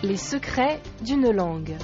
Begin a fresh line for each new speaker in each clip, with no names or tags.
Les secrets d'une langue.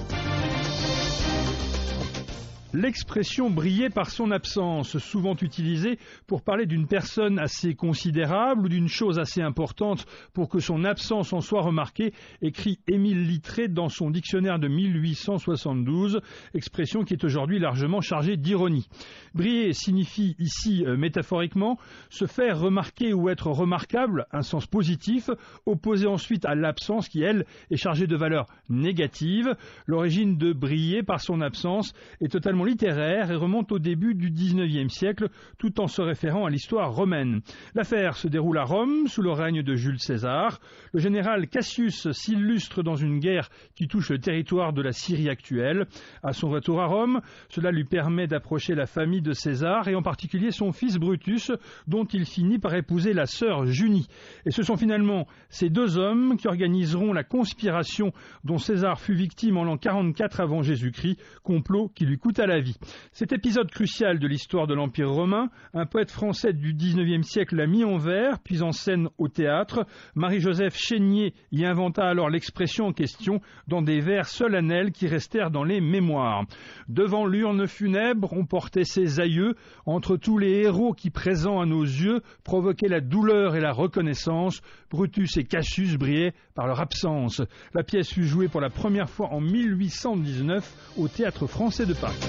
L'expression « briller par son absence », souvent utilisée pour parler d'une personne assez considérable ou d'une chose assez importante pour que son absence en soit remarquée, écrit Émile Littré dans son dictionnaire de 1872, expression qui est aujourd'hui largement chargée d'ironie. Briller signifie ici, métaphoriquement, se faire remarquer ou être remarquable, un sens positif, opposé ensuite à l'absence qui, elle, est chargée de valeur négative. L'origine de briller par son absence est totalement littéraire et remonte au début du XIXe siècle, tout en se référant à l'histoire romaine. L'affaire se déroule à Rome, sous le règne de Jules César. Le général Cassius s'illustre dans une guerre qui touche le territoire de la Syrie actuelle. À son retour à Rome, cela lui permet d'approcher la famille de César, et en particulier son fils Brutus, dont il finit par épouser la sœur Junie. Et ce sont finalement ces deux hommes qui organiseront la conspiration dont César fut victime en l'an 44 avant Jésus-Christ, complot qui lui coûta la vie. Cet épisode crucial de l'histoire de l'Empire romain, un poète français du XIXe siècle l'a mis en vers, puis en scène au théâtre. Marie-Joseph Chénier y inventa alors l'expression en question dans des vers solennels qui restèrent dans les mémoires. Devant l'urne funèbre, on portait ses aïeux, entre tous les héros qui, présents à nos yeux, provoquaient la douleur et la reconnaissance. Brutus et Cassius brillaient par leur absence. La pièce fut jouée pour la première fois en 1819 au Théâtre Français de Paris.